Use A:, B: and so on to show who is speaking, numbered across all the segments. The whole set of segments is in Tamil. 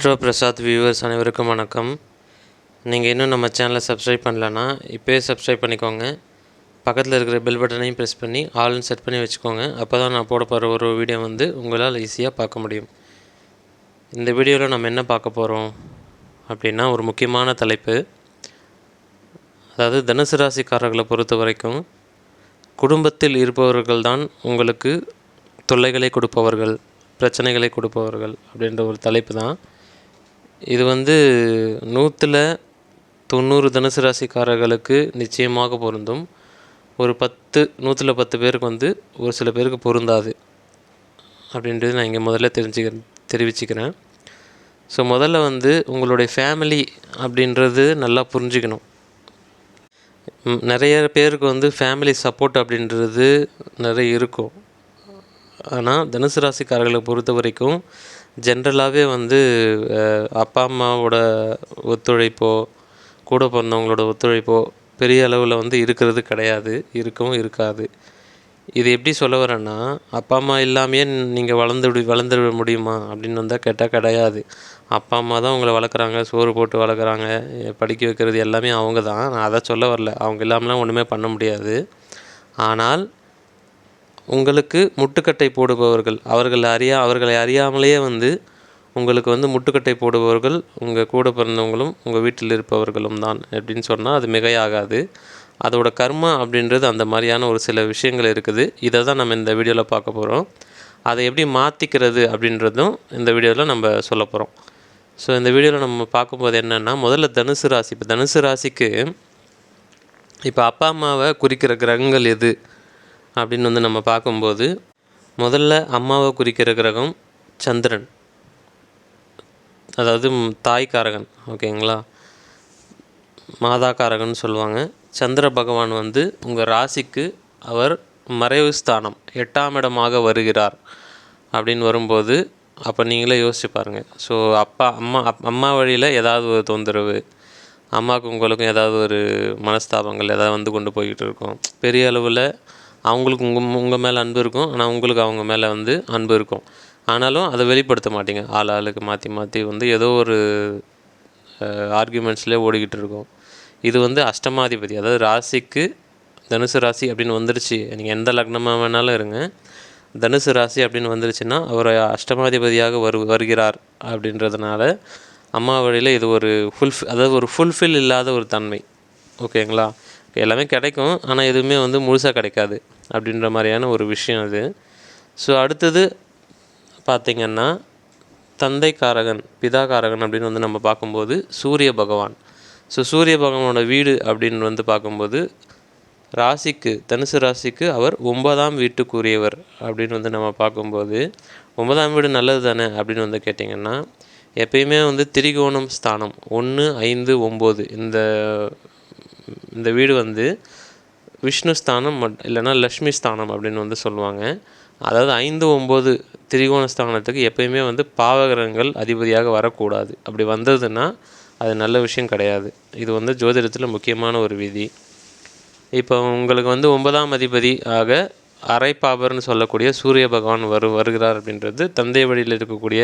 A: ஆஸ்ட்ரோ பிரசாத் வியூவர்ஸ் அனைவருக்கும் வணக்கம். நீங்கள் இன்னும் நம்ம சேனலை சப்ஸ்கிரைப் பண்ணலன்னா இப்போயே சப்ஸ்கிரைப் பண்ணிக்கோங்க. பக்கத்தில் இருக்கிற பெல் பட்டனையும் ப்ரெஸ் பண்ணி ஆல்னு செட் பண்ணி வச்சுக்கோங்க. அப்போ தான் நான் போட போகிற ஒரு வீடியோ உங்களால் ஈஸியாக பார்க்க முடியும். இந்த வீடியோவில் நம்ம என்ன பார்க்க போகிறோம் அப்படின்னா, ஒரு முக்கியமான தலைப்பு. அதாவது தனுசு ராசிக்காரர்களை பொறுத்த வரைக்கும் குடும்பத்தில் இருப்பவர்கள் தான் உங்களுக்கு தொல்லைகளை கொடுப்பவர்கள், பிரச்சனைகளை கொடுப்பவர்கள் அப்படின்ற ஒரு தலைப்பு தான் இது. 100% தனுசு ராசிக்காரர்களுக்கு நிச்சயமாக பொருந்தும். ஒரு 100 பேருக்கு ஒரு சில பேருக்கு பொருந்தாது அப்படின்றது நான் இங்கே முதல்ல தெரிவிச்சுக்கிறேன். ஸோ முதல்ல உங்களுடைய ஃபேமிலி அப்படின்றது நல்லா புரிஞ்சுக்கணும். நிறைய பேருக்கு ஃபேமிலி சப்போர்ட் அப்படின்றது நிறைய இருக்கும். ஆனால் தனுசு ராசிக்காரர்களை பொறுத்த வரைக்கும் ஜென்ரலாகவே அப்பா அம்மாவோட ஒத்துழைப்போ கூட பிறந்தவங்களோட ஒத்துழைப்போ பெரிய அளவில் இருக்கிறது கிடையாது, இருக்கவும் இருக்காது. இது எப்படி சொல்ல வரேன்னா, அப்பா அம்மா இல்லாமையே நீங்கள் வளர்ந்துட முடியுமா அப்படின்னு கேட்டால் கிடையாது. அப்பா அம்மா தான் உங்களை வளர்க்குறாங்க, சோறு போட்டு வளர்க்குறாங்க, படிக்க வைக்கிறது எல்லாமே அவங்க தான். நான் அதை சொல்ல வரல, அவங்க இல்லாமலாம் ஒன்றுமே பண்ண முடியாது. ஆனால் உங்களுக்கு முட்டுக்கட்டை போடுபவர்கள், அவர்களை அறியாமலேயே உங்களுக்கு முட்டுக்கட்டை போடுபவர்கள் உங்கள் கூட பிறந்தவங்களும் உங்கள் வீட்டில் இருப்பவர்களும் தான் அப்படின்னு சொன்னால் அது மிகையாகாது. அதோட கர்மா அப்படின்றது அந்த மாதிரியான ஒரு சில விஷயங்கள் இருக்குது. இதை தான் நம்ம இந்த வீடியோவில் பார்க்க போகிறோம். அதை எப்படி மாற்றிக்கிறது அப்படின்றதும் இந்த வீடியோவில் நம்ம சொல்ல போகிறோம். ஸோ இந்த வீடியோவில் நம்ம பார்க்கும்போது என்னென்னா, முதல்ல தனுசு ராசி. இப்போ தனுசு ராசிக்கு இப்போ அப்பா அம்மாவை குறிக்கிற கிரகங்கள் எது அப்படின்னு நம்ம பார்க்கும்போது, முதல்ல அம்மாவை குறிக்கிற கிரகம் சந்திரன், அதாவது தாய்க்காரகன், ஓகேங்களா, மாதாக்காரகன் சொல்லுவாங்க. சந்திர பகவான் உங்கள் ராசிக்கு அவர் மறைவு ஸ்தானம் 8ஆம் இடமாக வருகிறார் அப்படின்னு வரும்போது, அப்போ நீங்களே யோசிச்சு பாருங்கள். ஸோ அம்மா வழியில் ஏதாவது ஒரு தொந்தரவு, அம்மாவுக்கும் உங்களுக்கும் ஏதாவது ஒரு மனஸ்தாபங்கள் ஏதாவது கொண்டு போய்கிட்டு இருக்கும். பெரிய அளவில் அவங்களுக்கு உங்கள் மேலே அன்பு இருக்கும், ஆனால் உங்களுக்கு அவங்க மேலே அன்பு இருக்கும். ஆனாலும் அதை வெளிப்படுத்த மாட்டீங்க. ஆளுக்கு மாற்றி ஏதோ ஒரு ஆர்கியூமெண்ட்ஸ்லேயே ஓடிக்கிட்டு இருக்கும். இது அஷ்டமாதிபதி, அதாவது ராசிக்கு தனுசு ராசி அப்படின்னு வந்துருச்சு. நீங்கள் எந்த லக்னமாக வேணாலும் இருங்க, தனுசு ராசி அப்படின்னு வந்துருச்சுன்னா அவர் அஷ்டமாதிபதியாக வருகிறார். அப்படின்றதுனால அம்மா வழியில் இது ஒரு ஃபுல்ஃபில் இல்லாத ஒரு தன்மை, ஓகேங்களா. எல்லாமே கிடைக்கும், ஆனால் எதுவுமே முழுசாக கிடைக்காது அப்படின்ற மாதிரியான ஒரு விஷயம் அது. ஸோ அடுத்தது பார்த்திங்கன்னா, தந்தைக்காரகன், பிதாக்காரகன் அப்படின்னு நம்ம பார்க்கும்போது சூரிய பகவான். ஸோ சூரிய பகவானோட வீடு அப்படின்னு பார்க்கும்போது ராசிக்கு, தனுசு ராசிக்கு அவர் 9ஆம் வீட்டுக்குரியவர் அப்படின்னு நம்ம பார்க்கும்போது, 9ஆம் வீடு நல்லது தானே அப்படின்னு கேட்டிங்கன்னா, எப்பயுமே திரிகோணம் ஸ்தானம் 1, 5, 9 இந்த வீடு விஷ்ணு ஸ்தானம் இல்லைனா லக்ஷ்மி ஸ்தானம் அப்படின்னு சொல்லுவாங்க. அதாவது 5, 9 திரிகோண ஸ்தானத்துக்கு எப்பயுமே பாவகிரகங்கள் அதிபதியாக வரக்கூடாது. அப்படி வந்ததுன்னா அது நல்ல விஷயம் கிடையாது. இது ஜோதிடத்தில் முக்கியமான ஒரு விதி. இப்போ உங்களுக்கு 9ஆம் அதிபதி ஆக அரைப்பாபர்னு சொல்லக்கூடிய சூரிய பகவான் வருகிறார் அப்படின்றது தந்தை வழியில் இருக்கக்கூடிய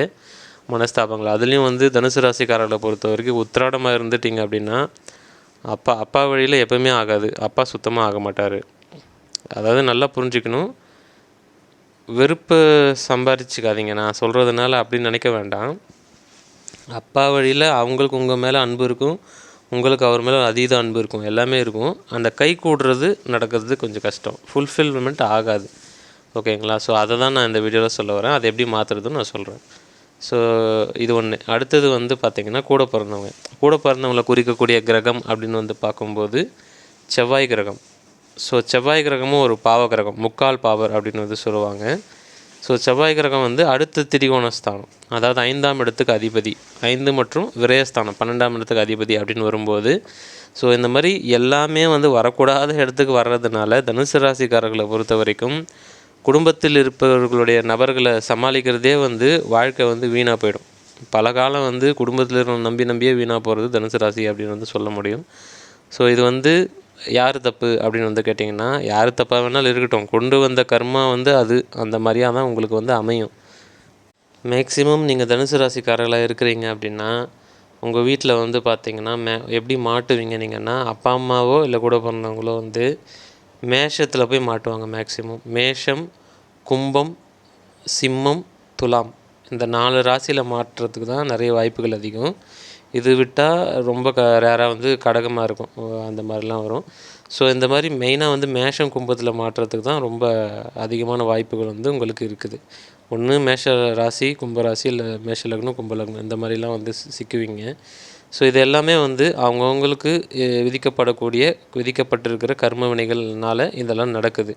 A: மனஸ்தாபங்கள். அதுலேயும் தனுசு ராசிக்காரர்களை பொறுத்த வரைக்கும் உத்திராடமாக இருந்துட்டிங்க அப்படின்னா அப்பா வழியில் எப்போவுமே ஆகாது. அப்பா சுத்தமாக ஆக மாட்டார். அதாவது நல்லா புரிஞ்சுக்கணும், வெறுப்பு சம்பாதிச்சுக்காதீங்க நான் சொல்கிறதுனால அப்படின்னு நினைக்க வேண்டாம். அப்பா வழியில் அவங்களுக்கு உங்கள் மேலே அன்பு இருக்கும், உங்களுக்கு அவர் மேலே அதீத அன்பு இருக்கும், எல்லாமே இருக்கும். அந்த கை கூடுறது நடக்கிறது கொஞ்சம் கஷ்டம், ஃபுல்ஃபில்மெண்ட் ஆகாது, ஓகேங்களா. ஸோ அதை தான் நான் இந்த வீடியோவில் சொல்ல வரேன். அதை எப்படி மாற்றுறதுன்னு நான் சொல்கிறேன். ஸோ இது ஒன்று. அடுத்தது பார்த்திங்கன்னா, கூட பிறந்தவங்களை குறிக்கக்கூடிய கிரகம் அப்படின்னு பார்க்கும்போது செவ்வாய் கிரகம். ஸோ செவ்வாய் கிரகமும் ஒரு பாவ கிரகம், முக்கால் பாவர் அப்படின்னு சொல்லுவாங்க. ஸோ செவ்வாய் கிரகம் அடுத்த திரிகோணஸ்தானம், அதாவது 5ஆம் இடத்துக்கு அதிபதி, 5 மற்றும் விரயஸ்தானம் 12ஆம் இடத்துக்கு அதிபதி அப்படின்னு வரும்போது, ஸோ இந்த மாதிரி எல்லாமே வரக்கூடாத இடத்துக்கு வர்றதுனால தனுசு ராசிக்காரர்களை பொறுத்த வரைக்கும் குடும்பத்தில் இருப்பவர்களுடைய நபர்களை சமாளிக்கிறதே வாழ்க்கை வீணாக போயிடும். பல காலம் குடும்பத்தில் நம்பியே வீணாக போகிறது தனுசு ராசி அப்படின்னு சொல்ல முடியும். ஸோ இது யார் தப்பு அப்படின்னு கேட்டிங்கன்னா, யார் தப்பாக வேணாலும் இருக்கட்டும், கொண்டு வந்த கர்மா அது அந்த மாதிரியாக தான் உங்களுக்கு அமையும். மேக்ஸிமம் நீங்கள் தனுசு ராசிக்காரர்களாக இருக்கிறீங்க அப்படின்னா உங்கள் வீட்டில் வந்து பார்த்தீங்கன்னா எப்படி மாட்டுவீங்க நீங்கன்னா, அப்பா அம்மாவோ இல்லை கூட பிறந்தவங்களோ வந்து மேஷத்தில் போய் மாட்டுவாங்க. மேக்ஸிமம் மேஷம், கும்பம், சிம்மம், துலாம் இந்த 4 ராசியில் மாட்டுறதுக்கு தான் நிறைய வாய்ப்புகள் அதிகம். இது விட்டால் ரொம்ப ரேராக வந்து கடகமாக இருக்கும், அந்த மாதிரிலாம் வரும். ஸோ இந்த மாதிரி மெயினாக வந்து மேஷம் கும்பத்தில் மாட்டுறதுக்கு தான் ரொம்ப அதிகமான வாய்ப்புகள் வந்து உங்களுக்கு இருக்குது. ஒன்று மேஷ ராசி கும்பராசி, இல்லை மேஷ லக்னம் கும்ப லக்னம் இந்த மாதிரிலாம் வந்து சிக்குவீங்க. ஸோ இது எல்லாமே வந்து அவங்கவுங்களுக்கு விதிக்கப்பட்டிருக்கிற கர்ம வினைகள்னால இதெல்லாம் நடக்குது.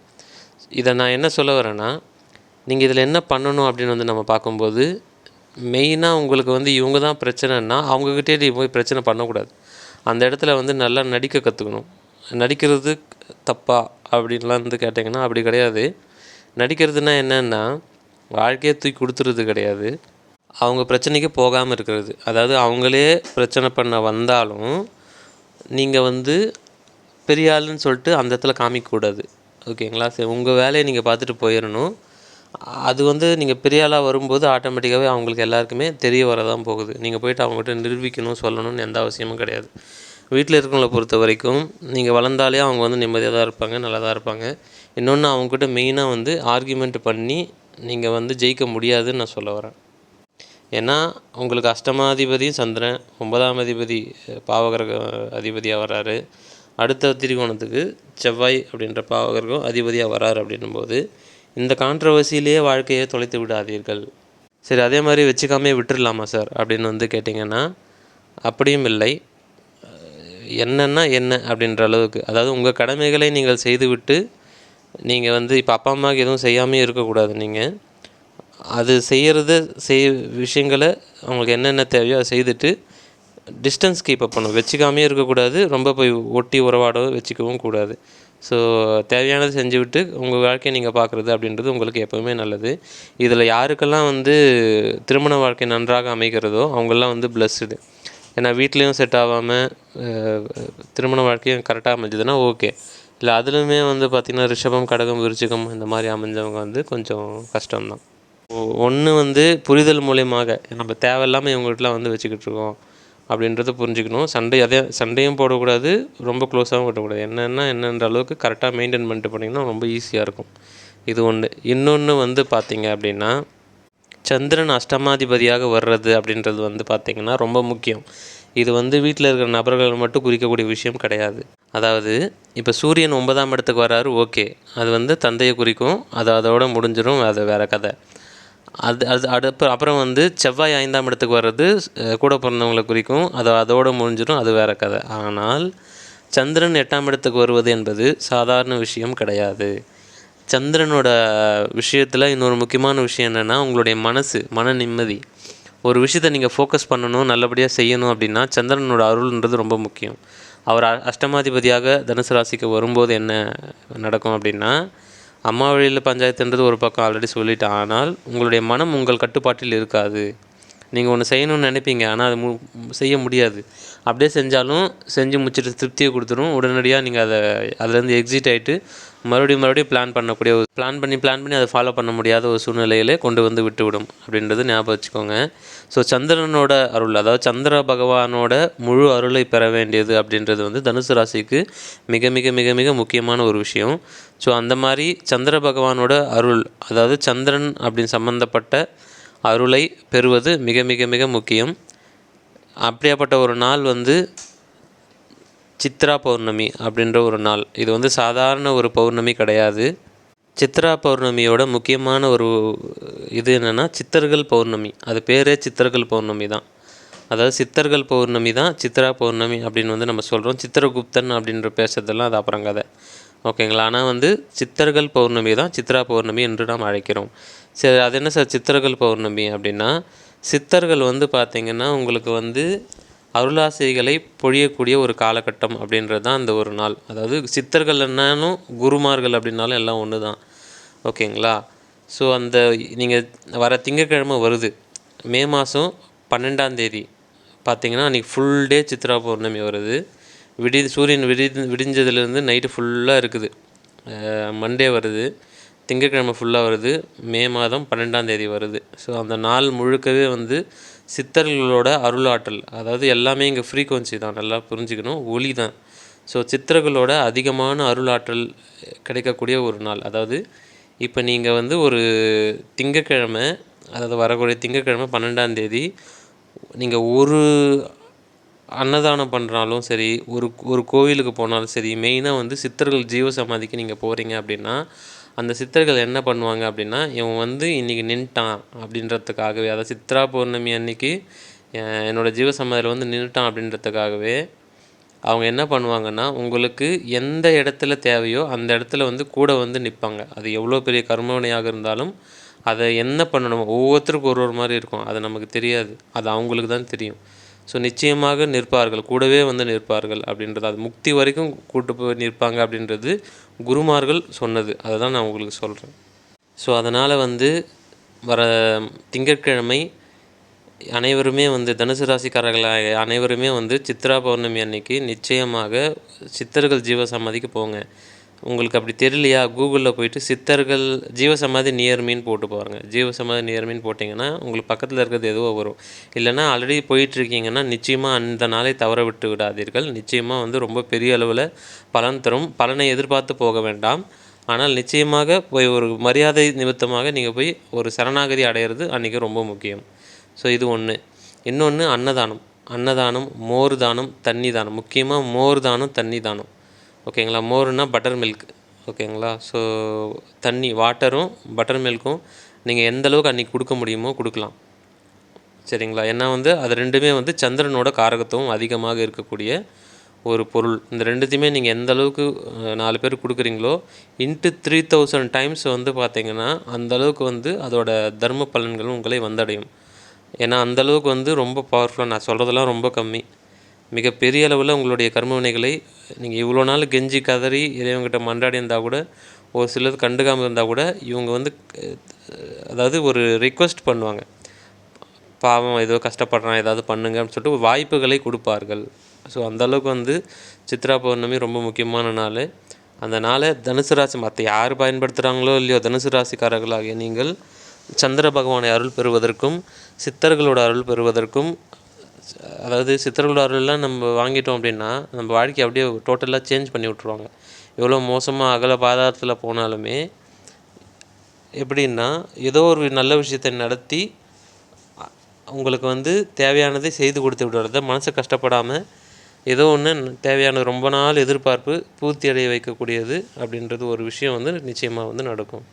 A: இதை நான் என்ன சொல்ல வரேன்னா, நீங்கள் இதில் என்ன பண்ணணும் அப்படின்னு வந்து நம்ம பார்க்கும்போது, மெயினாக உங்களுக்கு வந்து இவங்க தான் பிரச்சனைன்னா அவங்கக்கிட்டே நீ போய் பிரச்சனை பண்ணக்கூடாது. அந்த இடத்துல வந்து நல்லா நடிக்க கற்றுக்கணும். நடிக்கிறது தப்பா அப்படின்லாம் வந்து கேட்டிங்கன்னா அப்படி கிடையாது. நடிக்கிறதுனா என்னென்னா, வாழ்க்கையை தூக்கி கொடுத்துறது கிடையாது, அவங்க பிரச்சனைக்கு போகாமல் இருக்கிறது. அதாவது அவங்களே பிரச்சனை பண்ண வந்தாலும் நீங்கள் வந்து பெரிய ஆளுன்னு சொல்லிட்டு அந்த இடத்துல காமிக்கக்கூடாது. ஓகேங்களா? சரி, உங்கள் வேலையை நீங்கள் பார்த்துட்டு போயிடணும். அது வந்து நீங்கள் பெரிய ஆளாக வரும்போது ஆட்டோமேட்டிக்காகவே அவங்களுக்கு எல்லாருக்குமே தெரிய வரதான் போகுது. நீங்கள் போய்ட்டு அவங்ககிட்ட நிரூபிக்கணும், சொல்லணும்னு எந்த அவசியமும் கிடையாது. வீட்டில் இருக்கிறவங்கள பொறுத்த வரைக்கும் நீங்கள் வளர்ந்தாலே அவங்க வந்து நிம்மதியாக தான் இருப்பாங்க, நல்லா தான் இருப்பாங்க. இன்னொன்று, அவங்கக்கிட்ட மெயினாக வந்து ஆர்கியூமெண்ட் பண்ணி நீங்கள் வந்து ஜெயிக்க முடியாதுன்னு நான் சொல்ல வரேன். ஏன்னா உங்களுக்கு அஷ்டமாதிபதியும் சந்திரன், 9ஆம் அதிபதி பாவகிரக அதிபதியாக வர்றாரு, அடுத்த திரிகோணத்துக்கு செவ்வாய் அப்படின்ற பாவகிரகம் அதிபதியாக வர்றாரு. அப்படின்னும்போது இந்த கான்ட்ரவர்சியிலேயே வாழ்க்கையை தொலைத்து விடாதீர்கள். சரி, அதே மாதிரி வச்சுக்காமே விட்டுடலாமா சார் அப்படின்னு வந்து கேட்டிங்கன்னா, அப்படியும் இல்லை. என்னென்னா என்ன அப்படின்ற அளவுக்கு, அதாவது உங்கள் கடமைகளை நீங்கள் செய்துவிட்டு நீங்கள் வந்து இப்போ அப்பா அம்மாவுக்கு எதுவும் செய்யாமே இருக்கக்கூடாது. நீங்கள் அது விஷயங்களை அவங்களுக்கு என்னென்ன தேவையோ அதை செய்துட்டு டிஸ்டன்ஸ் கீப் அப் பண்ணணும். வச்சுக்காமே இருக்கக்கூடாது, ரொம்ப போய் ஒட்டி உறவாட வச்சுக்கவும் கூடாது. ஸோ தேவையானது செஞ்சு விட்டு உங்கள் வாழ்க்கையை நீங்கள் பார்க்குறது அப்படின்றது உங்களுக்கு எப்போவுமே நல்லது. இதில் யாருக்கெல்லாம் வந்து திருமண வாழ்க்கை நன்றாக அமைகிறதோ அவங்கெல்லாம் வந்து பிளஸ்டு. ஏன்னா வீட்லேயும் செட் ஆகாமல் திருமண வாழ்க்கையும் கரெக்டாக அமைஞ்சதுன்னா ஓகே. இல்லை அதுலேயுமே வந்து பார்த்திங்கன்னா ரிஷபம், கடகம், விருச்சிகம் இந்த மாதிரி அமைஞ்சவங்க வந்து கொஞ்சம் கஷ்டம்தான். ஒன்று வந்து புரிதல் மூலியமாக நம்ம தேவையில்லாமல் இவங்ககிட்டலாம் வந்து வச்சுக்கிட்டு இருக்கோம் அப்படின்றத புரிஞ்சுக்கணும். சண்டையும் போடக்கூடாது, ரொம்ப க்ளோஸாகவும் விடக்கூடாது. என்னென்ற அளவுக்கு கரெக்டாக மெயின்டைன் பண்ணிட்டு போனீங்கன்னா ரொம்ப ஈஸியாக இருக்கும். இது ஒன்று. இன்னொன்று வந்து பார்த்திங்க அப்படின்னா, சந்திரன் அஷ்டமாதிபதியாக வர்றது அப்படின்றது வந்து பார்த்திங்கன்னா ரொம்ப முக்கியம். இது வந்து வீட்டில் இருக்கிற நபர்கள் மட்டும் குறிக்கக்கூடிய விஷயம் கிடையாது. அதாவது இப்போ சூரியன் 9ஆம் இடத்துக்கு வர்றாரு, ஓகே, அது வந்து தந்தையை குறிக்கும், அதோட முடிஞ்சிடும், அது வேறு கதை. அப்புறம் வந்து செவ்வாய் 5ஆம் இடத்துக்கு வர்றது கூட பிறந்தவங்களை குறிக்கும், அதோடு முடிஞ்சிடும், அது வேறு கதை. ஆனால் சந்திரன் 8ஆம் இடத்துக்கு வருவது என்பது சாதாரண விஷயம் கிடையாது. சந்திரனோட விஷயத்தில் இன்னொரு முக்கியமான விஷயம் என்னென்னா, உங்களுடைய மன நிம்மதி. ஒரு விஷயத்தை நீங்கள் ஃபோக்கஸ் பண்ணணும், நல்லபடியாக செய்யணும் அப்படின்னா சந்திரனோட அருள்ன்றது ரொம்ப முக்கியம். அவர் அஷ்டமாதிபதியாக தனுசு ராசிக்கு வரும்போது என்ன நடக்கும் அப்படின்னா, அம்மா வழியில் பஞ்சாயத்துன்றது ஒரு பக்கம் ஆல்ரெடி சொல்லிட்டேன். ஆனால் உங்களுடைய மனம் உங்கள் கட்டுப்பாட்டில் இருக்காது. நீங்கள் ஒன்று செய்யணும்னு நினைப்பீங்க, ஆனால் அது செய்ய முடியாது. அப்படியே செஞ்சாலும் செஞ்சு முடிச்சுட்டு திருப்தியை கொடுத்துரும். உடனடியாக நீங்கள் அதுலேருந்து எக்ஸிட் ஆகிட்டு மறுபடியும் பிளான் பண்ணி அதை ஃபாலோ பண்ண முடியாத ஒரு சூழ்நிலையிலே கொண்டு வந்து விட்டுவிடும் அப்படின்றது ஞாபகம் வச்சுக்கோங்க. ஸோ சந்திரனோட அருள், அதாவது சந்திர பகவானோட முழு அருளை பெற வேண்டியது அப்படின்றது வந்து தனுசு ராசிக்கு மிக மிக மிக மிக முக்கியமான ஒரு விஷயம். ஸோ அந்த மாதிரி சந்திர பகவானோட அருள், அதாவது சந்திரன் அப்படின்னு சம்மந்தப்பட்ட அருளை பெறுவது மிக மிக மிக முக்கியம். அப்படியாப்பட்ட ஒரு நாள் வந்து சித்ரா பௌர்ணமி அப்படின்ற ஒரு நாள். இது வந்து சாதாரண ஒரு பௌர்ணமி கிடையாது. சித்ரா பௌர்ணமியோட முக்கியமான ஒரு இது என்னென்னா சித்தர்கள் பௌர்ணமி. அது பேரே சித்தர்கள் பௌர்ணமி தான். அதாவது சித்தர்கள் பௌர்ணமி தான் சித்ரா பௌர்ணமி அப்படின்னு வந்து நம்ம சொல்கிறோம். சித்திரகுப்தன் அப்படின்ற பேசுறதெல்லாம் அது அப்புறம் கதை. ஓகேங்களா? ஆனால் வந்து சித்தர்கள் பௌர்ணமி தான் சித்ரா பௌர்ணமி என்று நாம் அழைக்கிறோம். சரி, அது என்ன சார் சித்தர்கள் பௌர்ணமி அப்படின்னா, சித்தர்கள் வந்து பார்த்திங்கன்னா உங்களுக்கு வந்து அருளாசைகளை பொழியக்கூடிய ஒரு காலகட்டம் அப்படின்றது தான் அந்த ஒரு நாள். அதாவது சித்தர்கள் என்னாலும் குருமார்கள் அப்படின்னாலும் எல்லாம் ஒன்று தான். ஓகேங்களா? ஸோ அந்த நீங்கள் வர திங்கட்கிழமை வருது, மே மாதம் 12ஆம் தேதி பார்த்திங்கன்னா அன்றைக்கி ஃபுல் டே சித்ரா பௌர்ணமி வருது. சூரியன் விடிஞ்சதுலேருந்து நைட்டு ஃபுல்லாக இருக்குது. மண்டே வருது. திங்கட்கிழமை ஃபுல்லாக வருது. மே மாதம் 12ஆம் தேதி வருது. ஸோ அந்த நாள் முழுக்கவே வந்து சித்தர்களோட அருளாற்றல், அதாவது எல்லாமே இங்கே ஃப்ரீக்வன்சி தான், நல்லா புரிஞ்சுக்கணும், ஒளி தான். ஸோ சித்தர்களோட அதிகமான அருளாற்றல் கிடைக்கக்கூடிய ஒரு நாள். அதாவது இப்போ நீங்கள் வந்து ஒரு திங்கட்கிழமை, அதாவது வரக்கூடிய திங்கட்கிழமை 12ஆம் தேதி நீங்கள் ஒரு அன்னதானம் பண்ணுறாலும் சரி, ஒரு ஒரு கோவிலுக்கு போனாலும் சரி, மெயினாக வந்து சித்தர்கள் ஜீவ சமாதிக்கு நீங்கள் போகிறீங்க அப்படின்னா, அந்த சித்தர்கள் என்ன பண்ணுவாங்க அப்படின்னா, இவன் வந்து இன்றைக்கி நின்ட்டான் அப்படின்றதுக்காகவே, அதாவது சித்ரா பௌர்ணமி அன்னைக்கு என்னோடய ஜீவ சமாதியில் வந்து நின்றுட்டான் அப்படின்றதுக்காகவே அவங்க என்ன பண்ணுவாங்கன்னா, உங்களுக்கு எந்த இடத்துல தேவையோ அந்த இடத்துல வந்து கூட வந்து நிற்பாங்க. அது எவ்வளோ பெரிய கர்மவினையாக இருந்தாலும் அதை என்ன பண்ணணுமோ, ஒவ்வொருத்தருக்கும் ஒரு ஒரு மாதிரி இருக்கும், அது நமக்கு தெரியாது, அது அவங்களுக்கு தான் தெரியும். ஸோ நிச்சயமாக நிற்பார்கள், கூடவே வந்து நிற்பார்கள் அப்படின்றது, அது முக்தி வரைக்கும் கூட்டு போய் நிற்பாங்க அப்படின்றது குருமார்கள் சொன்னது, அதை தான் நான் உங்களுக்கு சொல்கிறேன். ஸோ அதனால் வந்து வர திங்கட்கிழமை அனைவருமே வந்து தனுசு ராசிக்காரர்களாக அனைவருமே வந்து சித்ரா பௌர்ணமி அன்னைக்கு நிச்சயமாக சித்தர்கள் ஜீவசமாதிக்கு போங்க. உங்களுக்கு அப்படி தெரியலையா, கூகுளில் போயிட்டு சித்தர்கள் ஜீவசமாதி நியர்மின்னு போட்டு பாருங்க. ஜீவசமாதி நியர்மின்னு போட்டிங்கன்னா உங்களுக்கு பக்கத்தில் இருக்கிறது எதுவோ வரும். இல்லைனா ஆல்ரெடி போயிட்டுருக்கீங்கன்னா நிச்சயமாக அந்த நாளை தவற விட்டு விடாதீர்கள். நிச்சயமாக வந்து ரொம்ப பெரிய அளவில் பலன் தரும். பலனை எதிர்பார்த்து போக வேண்டாம். ஆனால் நிச்சயமாக போய் ஒரு மரியாதை நிமித்தமாக நீங்கள் போய் ஒரு சரணாகதி அடையிறது அன்றைக்கி ரொம்ப முக்கியம். ஸோ இது ஒன்று. இன்னொன்று அன்னதானம், மோர் தானம், தண்ணி தானம். முக்கியமாக மோர் தானம், தண்ணி தானம். ஓகேங்களா? மோர்னால் பட்டர் மில்க். ஓகேங்களா? ஸோ தண்ணி, வாட்டரும் பட்டர் மில்க்கும் நீங்கள் எந்த அளவுக்கு அன்றைக்கி கொடுக்க முடியுமோ கொடுக்கலாம். சரிங்களா? ஏன்னா வந்து அது ரெண்டுமே வந்து சந்திரனோட காரகத்துவம் அதிகமாக இருக்கக்கூடிய ஒரு பொருள். இந்த ரெண்டுத்தையுமே நீங்கள் எந்த அளவுக்கு 4 பேர் கொடுக்குறீங்களோ இன்ட்டு 3000 டைம்ஸ் வந்து பார்த்திங்கன்னா அந்தளவுக்கு வந்து அதோட தர்ம பலன்களும் உங்களை வந்தடையும். ஏன்னா அந்தளவுக்கு வந்து ரொம்ப பவர்ஃபுல்லாக, நான் சொல்கிறதெல்லாம் ரொம்ப கம்மி, மிகப்பெரிய அளவில் உங்களுடைய கர்ம வினைகளை நீங்கள் இவ்வளோ நாள் கெஞ்சி கதறி இறைவன்கிட்ட மன்றாடி இருந்தால் கூட, ஒரு சிலது கண்டுக்காமல் இருந்தால் கூட, இவங்க வந்து அதாவது ஒரு ரிக்வெஸ்ட் பண்ணுவாங்க, பாவம் ஏதோ கஷ்டப்படுறான் ஏதாவது பண்ணுங்க அப்படின்னு சொல்லிட்டு வாய்ப்புகளை கொடுப்பார்கள். ஸோ அந்தளவுக்கு வந்து சித்ரா பௌர்ணமி ரொம்ப முக்கியமான நாள். அந்த நாளை தனுசு ராசி மற்ற யார் பயன்படுத்துகிறாங்களோ இல்லையோ, தனுசு ராசிக்காரர்களாகிய நீங்கள் சந்திர பகவானை அருள் பெறுவதற்கும் சித்தர்களோட அருள் பெறுவதற்கும், அதாவது சித்தர்களோட அருள்லாம் நம்ம வாங்கிட்டோம் அப்படின்னா நம்ம வாழ்க்கையை அப்படியே டோட்டலாக சேஞ்ச் பண்ணி விட்ருவாங்க. எவ்வளோ மோசமாக அகல பாதாளத்தில் போனாலுமே எப்படின்னா ஏதோ ஒரு நல்ல விஷயத்தை நடத்தி உங்களுக்கு வந்து தேவையானதை செய்து கொடுத்து விடுறத, மனசை கஷ்டப்படாமல் ஏதோ ஒன்று தேவையான ரொம்ப நாள் எதிர்பார்ப்பு பூர்த்தி அடைய வைக்கக்கூடியது அப்படின்றது ஒரு விஷயம் வந்து நிச்சயமாக வந்து நடக்கும்.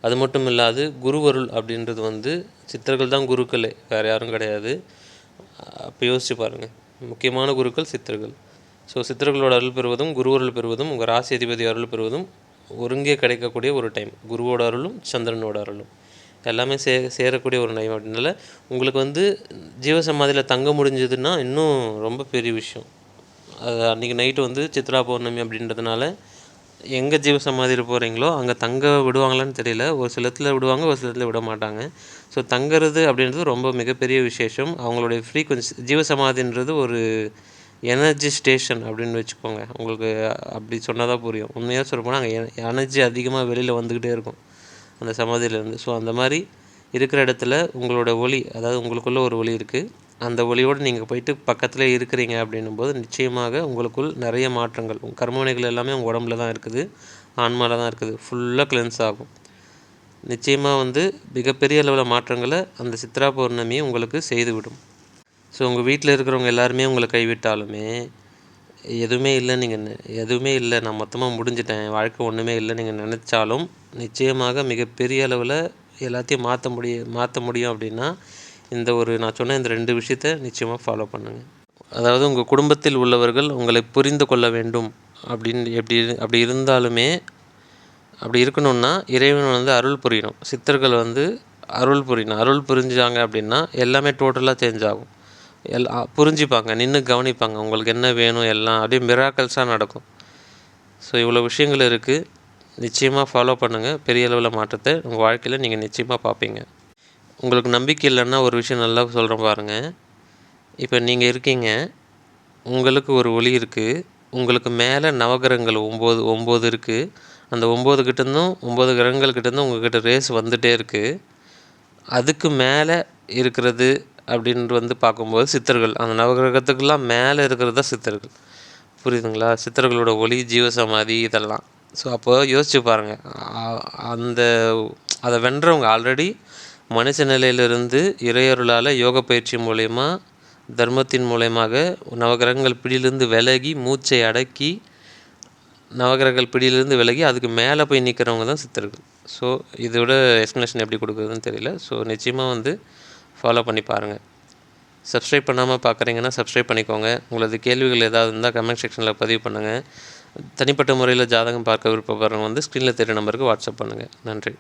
A: அது மட்டும் இல்லாது குருவருள் அப்படின்றது வந்து சித்தர்கள் தான் குருக்களே, வேறு யாரும் கிடையாது. அப்போ யோசிச்சு பாருங்கள், முக்கியமான குருக்கள் சித்தர்கள். ஸோ சித்தர்களோட அருள் பெறுவதும் குருவருள் பெறுவதும் உங்கள் ராசி அதிபதி அருள் பெறுவதும் ஒருங்கே கிடைக்கக்கூடிய ஒரு டைம். குருவோட அருளும் சந்திரனோட அருளும் எல்லாமே சேரக்கூடிய ஒரு டைம். அப்படின்னால உங்களுக்கு வந்து ஜீவசமாதியில் தங்க முடிஞ்சதுன்னா இன்னும் ரொம்ப பெரிய விஷயம். அது அன்றைக்கி நைட்டு வந்து சித்ரா பௌர்ணமி அப்படின்றதுனால எங்கே ஜீவசமாதியில் போகிறீங்களோ அங்கே தங்க விடுவாங்களான்னு தெரியல. ஒரு சில இடத்துல விடுவாங்க, ஒரு சில இடத்துல விட மாட்டாங்க. ஸோ தங்கிறது அப்படின்றது ரொம்ப மிகப்பெரிய விசேஷம். அவங்களுடைய ஃப்ரீக்வன்சி, ஜீவசமாதின்றது ஒரு எனர்ஜி ஸ்டேஷன் அப்படின்னு வச்சுக்கோங்க. உங்களுக்கு அப்படி சொன்னால் தான் புரியும். உண்மையாக சொல்லப்போனால் அங்கே எனர்ஜி அதிகமாக வெளியில் வந்துக்கிட்டே இருக்கும் அந்த சமாதியிலேருந்து. ஸோ அந்த மாதிரி இருக்கிற இடத்துல உங்களோட ஒளி, அதாவது உங்களுக்குள்ளே ஒரு ஒளி இருக்குது, அந்த ஒளியோடு நீங்கள் போயிட்டு பக்கத்தில் இருக்கிறீங்க அப்படின்னும்போது நிச்சயமாக உங்களுக்குள் நிறைய மாற்றங்கள், உங்கள் கர்மவினைகள் எல்லாமே உங்கள் உடம்புல தான் இருக்குது, ஆன்மாவில் தான் இருக்குது, ஃபுல்லாக கிளென்ஸ் ஆகும். நிச்சயமாக வந்து மிகப்பெரிய அளவில் மாற்றங்களை அந்த சித்ரா பௌர்ணமி உங்களுக்கு செய்துவிடும். ஸோ உங்கள் வீட்டில் இருக்கிறவங்க எல்லாருமே உங்களை கைவிட்டாலுமே, எதுவுமே இல்லை, எதுவுமே இல்லை, நான் மொத்தமாக முடிஞ்சிட்டேன், வாழ்க்கை ஒன்றுமே இல்லை நீங்கள் நினச்சாலும் நிச்சயமாக மிகப்பெரிய அளவில் எல்லாத்தையும் மாற்ற முடியும். அப்படின்னா இந்த ஒரு நான் சொன்ன இந்த 2 விஷயத்த நிச்சயமாக ஃபாலோ பண்ணுங்கள். அதாவது உங்கள் குடும்பத்தில் உள்ளவர்கள் உங்களை புரிந்து கொள்ள வேண்டும் அப்படின்னு அப்படி இருந்தாலுமே, அப்படி இருக்கணும்னா இறைவன் வந்து அருள் புரியணும், சித்தர்கள் வந்து அருள் புரியணும். அருள் புரிஞ்சாங்க அப்படின்னா எல்லாமே டோட்டலாக சேஞ்ச் ஆகும். புரிஞ்சுப்பாங்க, நின்று கவனிப்பாங்க, உங்களுக்கு என்ன வேணும், எல்லாம் அப்படியே மிராக்கல்ஸாக நடக்கும். ஸோ இவ்வளோ விஷயங்கள் இருக்குது, நிச்சயமாக ஃபாலோ பண்ணுங்கள். பெரிய அளவில் மாற்றத்தை உங்கள் வாழ்க்கையில் நீங்கள் நிச்சயமாக பார்ப்பீங்க. உங்களுக்கு நம்பிக்கை இல்லைன்னா ஒரு விஷயம் நல்லா சொல்கிறேன் பாருங்கள். இப்போ நீங்கள் இருக்கீங்க, உங்களுக்கு ஒரு ஒளி இருக்குது, உங்களுக்கு மேலே நவகிரகங்கள் 9 இருக்குது, அந்த 9 கிட்டேருந்தும் 9 கிரகங்கள் கிட்டேருந்தும் உங்கள்கிட்ட ரேஸ் வந்துகிட்டே இருக்குது. அதுக்கு மேலே இருக்கிறது அப்படின்ட்டு வந்து பார்க்கும்போது சித்தர்கள், அந்த நவகிரகத்துக்கெல்லாம் மேலே இருக்கிறது தான் சித்தர்கள். புரியுதுங்களா? சித்தர்களோட ஒளி, ஜீவசமாதி இதெல்லாம். ஸோ அப்போ யோசிச்சு பாருங்கள், அந்த அதை வென்றவங்க ஆல்ரெடி மனுஷ நிலையிலிருந்து இறையருளால் யோக பயிற்சி மூலயமா, தர்மத்தின் மூலயமாக நவகிரகங்கள் பிடியிலிருந்து விலகி, மூச்சை அடக்கி, நவகிரகங்கள் பிடியிலிருந்து விலகி அதுக்கு மேலே போய் நிற்கிறவங்க தான் சித்தர்கள். ஸோ இதோட எக்ஸ்ப்ளனேஷன் எப்படி கொடுக்குறதுன்னு தெரியல. ஸோ நிச்சயமாக வந்து ஃபாலோ பண்ணி பாருங்கள். சப்ஸ்கிரைப் பண்ணாமல் பார்க்குறீங்கன்னா சப்ஸ்கிரைப் பண்ணிக்கோங்க. உங்களது கேள்விகள் ஏதாவது இருந்தால் கமெண்ட் செக்ஷனில் பதிவு பண்ணுங்கள். தனிப்பட்ட முறையில் ஜாதகம் பார்க்க விருப்பப்படுறவங்க வந்து ஸ்க்ரீனில் தெரிய நம்பருக்கு வாட்ஸ்அப் பண்ணுங்கள். நன்றி.